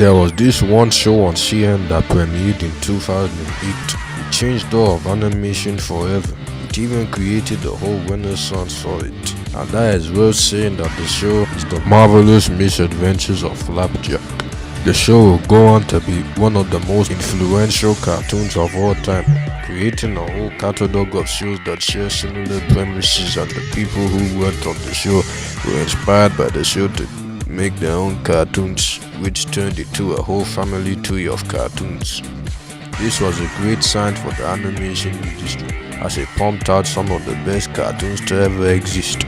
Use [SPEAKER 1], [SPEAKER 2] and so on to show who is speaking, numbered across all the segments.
[SPEAKER 1] There was this one show on CN that premiered in 2008. It changed the of animation forever. It even created a whole renaissance for it. And that is worth saying that the show is The Marvelous Misadventures of Flapjack. The show will go on to be one of the most influential cartoons of all time, creating a whole catalog of shows that share similar premises, and the people who worked on the show were inspired by the show to make their own cartoons, which turned into a whole family tree of cartoons. This was a great sign for the animation industry, as it pumped out some of the best cartoons to ever exist,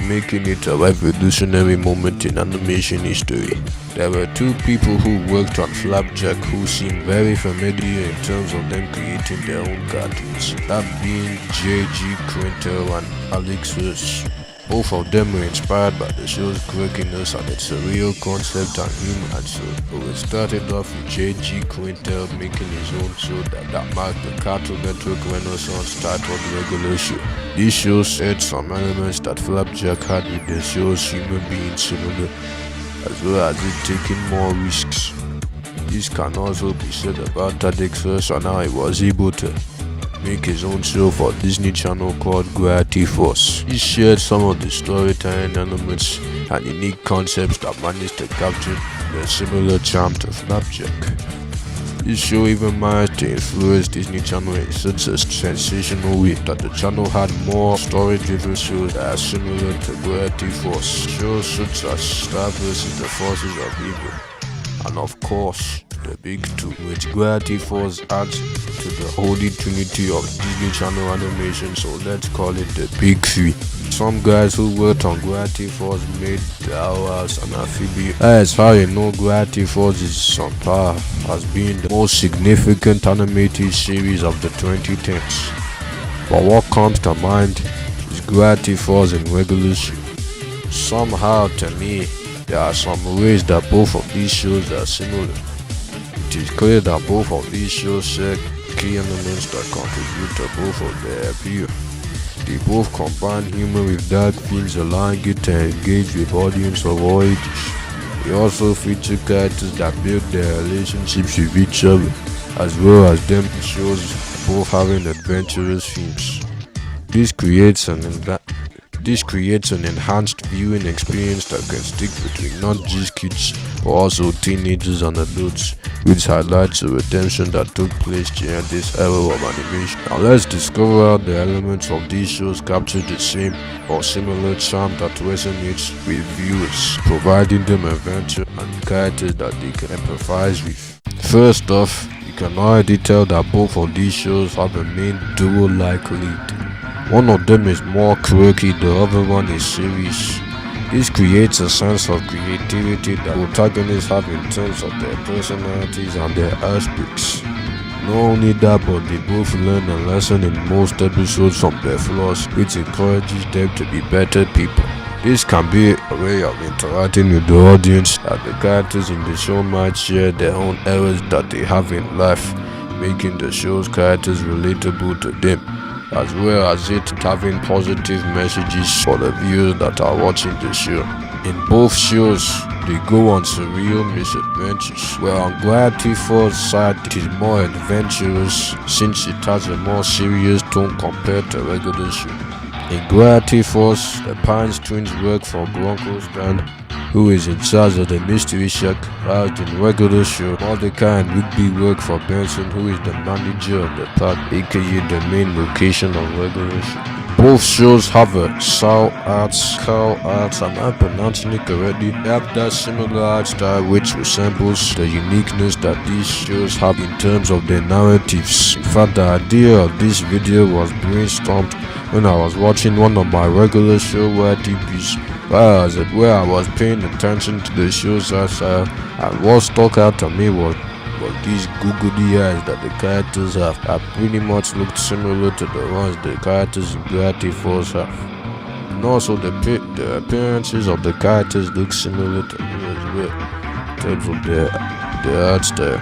[SPEAKER 1] making it a revolutionary moment in animation history. There were two people who worked on Flapjack who seemed very familiar in terms of them creating their own cartoons, that being J.G. Quintel and Alex Ross. Both of them were inspired by the show's quirkiness and its surreal concept and humor, and so it started off with J.G. Quintel making his own show that marked the Cartoon Network renaissance titled Regular Show. This show shared some elements that Flapjack had with the show's humor being similar, as well as it taking more risks. This can also be said about Alex Ross and how he was able to make his own show for Disney Channel called Gravity Force. He shared some of the storytelling elements and unique concepts that managed to capture the similar charm to Flapjack. This show even managed to influence Disney Channel in such a sensational way that the channel had more story-driven shows that are similar to Gravity Force. Shows such as Star vs. the Forces of Evil, and of course, The Big Two, which Gravity Force adds to the holy trinity of Disney Channel animation, so let's call it the Big Three. Some guys who worked on Gravity Force made the Owl House and Amphibian. That is how you know Gravity Force is on par as being the most significant animated series of the 2010s. But what comes to mind is Gravity Force and Regular Show. Somehow, to me, there are some ways that both of these shows are similar. It is clear that both of these shows share key elements that contribute to both of their appeal. They both combine humor with dark themes, allowing it to engage with audience of all ages. They also feature characters that build their relationships with each other, as well as them shows both having adventurous themes. This creates an enhanced viewing experience that can stick between not just kids but also teenagers and adults, which highlights the redemption that took place during this era of animation. Now let's discover how the elements of these shows capture the same or similar charm that resonates with viewers, providing them adventure and characters that they can empathize with. First off, you can already tell that both of these shows have a main duo-like lead. One of them is more quirky, the other one is serious. This creates a sense of creativity that protagonists have in terms of their personalities and their aspects. Not only that, but they both learn a lesson in most episodes from their flaws, which encourages them to be better people. This can be a way of interacting with the audience, that the characters in the show might share their own errors that they have in life, making the show's characters relatable to them, as well as it having positive messages for the viewers that are watching the show. In both shows, they go on surreal misadventures, where on Gravity Force's side it is more adventurous since it has a more serious tone compared to Regular Show. In Gravity Force, the Pines twins work for Grunkle Strand, who is in charge of the Mystery Shack, while in Regular Show, Mordecai and Rigby work for Benson, who is the manager of the park, aka the main location of Regular Show. Both shows have a Carl Arts, and I'm pronouncing it correctly. They have that similar art style which resembles the uniqueness that these shows have in terms of their narratives. In fact, the idea of this video was brainstormed when I was watching one of my Regular Show YTPs, where I was paying attention to the show's art style, and what stuck out to me was these googly eyes that the characters have that pretty much looked similar to the ones the characters in Gravity Force have. And also the appearances of the characters look similar to me as well, in terms of their art style.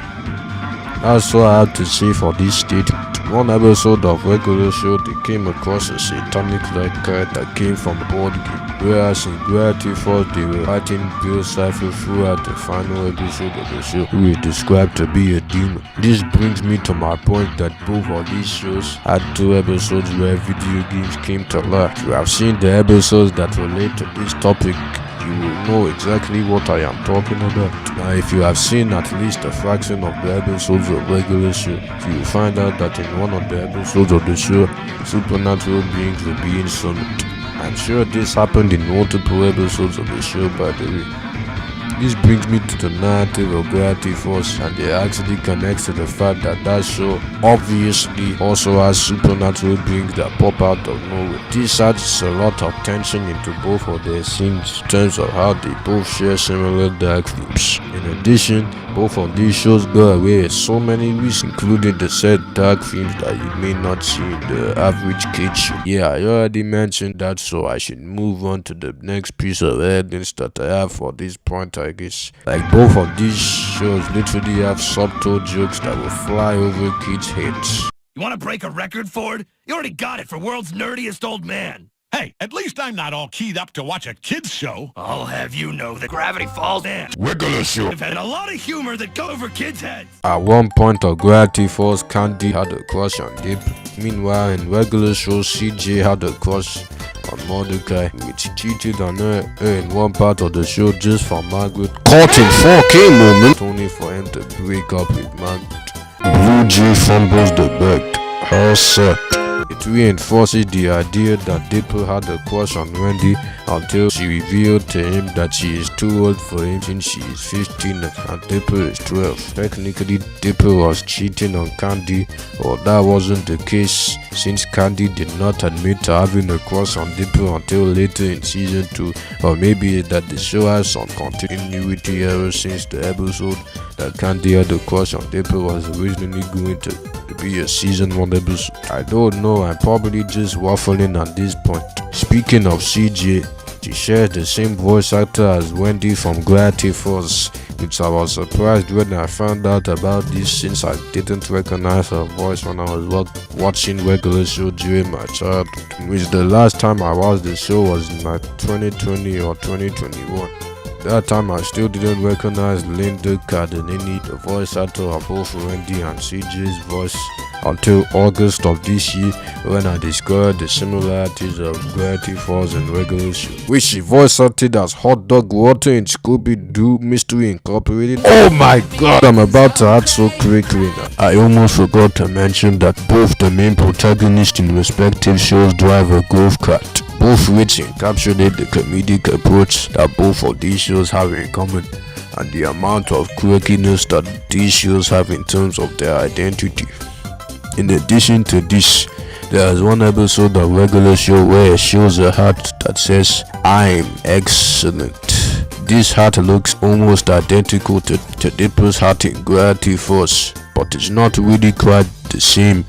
[SPEAKER 1] That's all I have to say for this statement. One episode of Regular Show, they came across a satanic light card that came from a board game. whereas in Gravity Falls they were fighting Bill Cipher throughout the final episode of the show, who is described to be a demon. This brings me to my point that both of these shows had 2 episodes where video games came to life. If you have seen the episodes that relate to this topic, you will know exactly what I am talking about. Now, if you have seen at least a fraction of the episodes of regular show, you will find out that in one of the episodes of the show, supernatural beings were being summoned. I'm sure this happened in multiple episodes of the show, by the way. This brings me to the narrative of Gravity Falls, and it actually connects to the fact that that show obviously also has supernatural beings that pop out of nowhere. This adds a lot of tension into both of their scenes in terms of how they both share similar dark themes. In addition, both of these shows go away with so many risks, including the said dark themes that you may not see in the average kids show. Yeah, I already mentioned that, so I should move on to the next piece of evidence that I have for this point, I guess. Like, both of these shows literally have subtle jokes that will fly over kids' heads.
[SPEAKER 2] You want to break a record, Ford? You already got it for world's nerdiest old man.
[SPEAKER 3] Hey, at least I'm not all keyed up to watch a kid's show.
[SPEAKER 2] I'll have you know that Gravity Falls and
[SPEAKER 1] Regular show
[SPEAKER 2] have had a lot of humor that go over kids' heads.
[SPEAKER 1] At one point of Gravity Falls, Candy had a crush on Dip. Meanwhile, in regular show, CJ had a crush on Mordecai, which cheated on her in one part of the show just for Margaret. Caught in 4K moment, only for him to break up with Margaret. Blue Jay fumbles the bag. How sad. It reinforces the idea that Dipper had a crush on Wendy until she revealed to him that she is too old for him since she is 15 and Dipper is 12. Technically, Dipper was cheating on Candy, but that wasn't the case since Candy did not admit to having a crush on Dipper until later in season 2, or maybe that the show has some continuity error since the episode that Candy had a crush on Dipper was originally going to be a season 1 episode. I don't know, I'm probably just waffling at this point. Speaking of CJ, she shares the same voice actor as Wendy from Gravity Falls, which I was surprised when I found out about this since I didn't recognize her voice when I was watching regular show during my childhood, which the last time I watched the show was in like 2020 or 2021. That time I still didn't recognize Linda Cardellini, the voice actor of both Wendy and CJ's voice, until August of this year when I discovered the similarities of Gravity Falls and regular show, which she voice acted as Hot Dog Water in Scooby-Doo Mystery Incorporated. Oh my god, I'm about to act so quickly now. I almost forgot to mention that both the main protagonists in respective shows drive a golf cart, both which encapsulate the comedic approach that both of these shows have in common and the amount of quirkiness that these shows have in terms of their identity. In addition to this, there is one episode of regular show where it shows a hat that says, "I'm excellent." This hat looks almost identical to Dipper's hat in Gravity Falls, but it's not really quite the same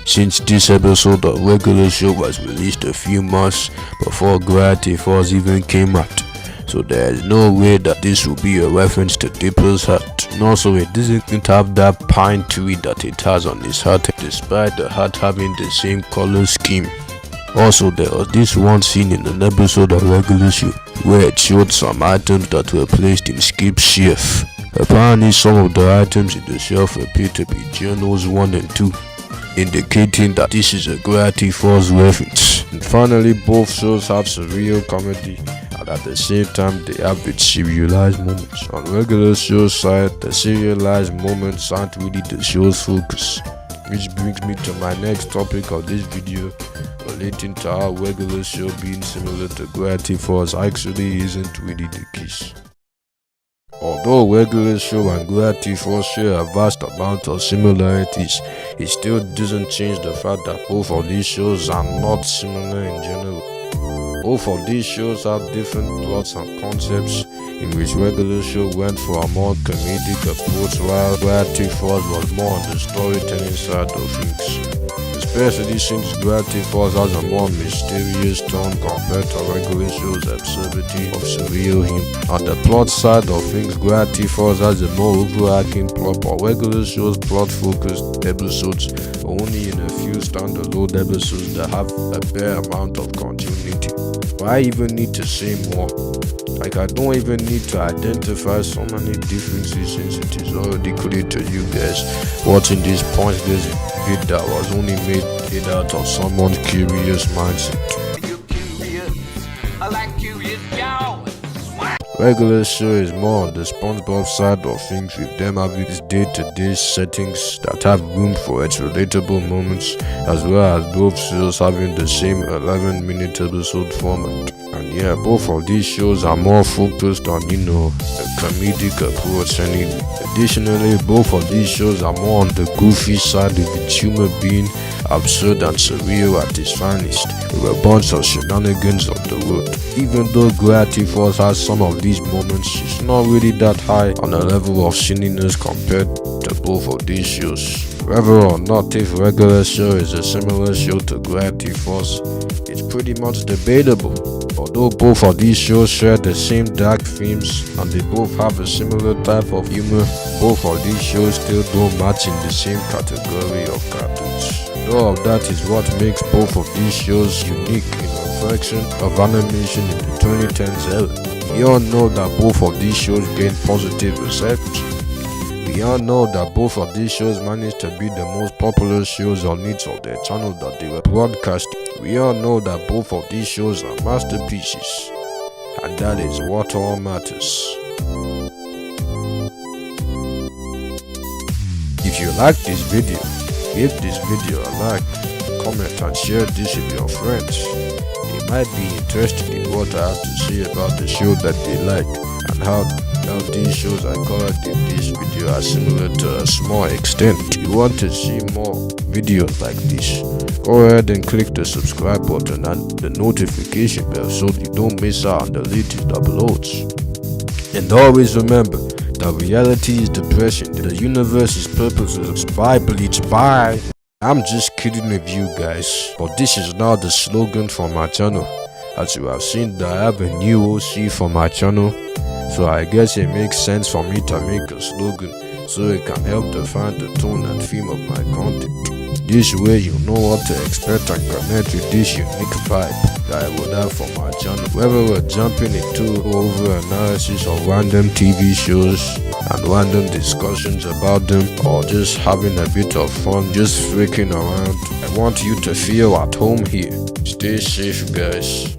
[SPEAKER 1] since this episode of regular show was released a few months before Gravity Falls even came out. So there is no way that this will be a reference to Dipper's hat. And also, it doesn't have that pine tree that it has on its hat, despite the hat having the same color scheme. Also, there was this one scene in an episode of regular show where it showed some items that were placed in Skip's shelf. Apparently, some of the items in the shelf appear to be journals 1 and 2, indicating that this is a Gravity Falls reference. And finally, both shows have surreal comedy, and at the same time they have its serialized moments. On regular show's side, the serialized moments aren't really the show's focus, which brings me to my next topic of this video, relating to how regular show being similar to Gravity Falls actually isn't really the case. Although regular show and Gravity Falls share a vast amount of similarities, it still doesn't change the fact that both of these shows are not similar in general. Both of these shows have different plots and concepts, in which regular show went for a more comedic approach while Gravity Falls was more on the storytelling side of things. Especially since Gravity Falls has a more mysterious tone compared to regular show's absurdity of surreal humor. On the plot side of things, Gravity Falls has a more overarching plot, but regular show's plot-focused episodes are only in a few standalone episodes that have a bare amount of continuity. Why even need to say more? Like, I don't even need to identify so many differences since it is already clear to you guys. Watching this pointless video that was only made out of someone's curious mindset.
[SPEAKER 4] You curious? I like curious jaws.
[SPEAKER 1] Regular show is more on the SpongeBob side of things, with them having these day-to-day settings that have room for its relatable moments, as well as both shows having the same 11-minute episode format. And yeah, both of these shows are more focused on, the comedic approach anyway. Additionally, both of these shows are more on the goofy side, with its humor being absurd and surreal at its finest, with a bunch of shenanigans on the road. Even though Gravity Falls has some of these moments, it's not really that high on a level of silliness compared to both of these shows. Whether or not if Regular Show is a similar show to Gravity Falls, it's pretty much debatable. Although both of these shows share the same dark themes and they both have a similar type of humor, both of these shows still don't match in the same category of cartoons. All of that is what makes both of these shows unique in reflection of animation in the 2010s era. We all know that both of these shows gained positive reception. We all know that both of these shows managed to be the most popular shows on each of their channel that they were broadcasting. We all know that both of these shows are masterpieces, and that is what all matters. If you like this video, give this video a like, comment and share this with your friends. They might be interested in what I have to say about the show that they like, and how these shows I covered in this video are similar to a small extent. If you want to see more videos like this, go ahead and click the subscribe button and the notification bell so you don't miss out on the latest uploads. And always remember that reality is depression, the universe's purpose is by Bleach. Bye. I'm just kidding with you guys, but this is now the slogan for my channel. As you have seen that I have a new OC for my channel, so I guess it makes sense for me to make a slogan so it can help define the tone and theme of my content. This way you know what to expect and connect with this unique vibe that I would have for my channel. Whether we're jumping into over analysis of random TV shows and random discussions about them, or just having a bit of fun, just freaking around, I want you to feel at home here. Stay safe, guys.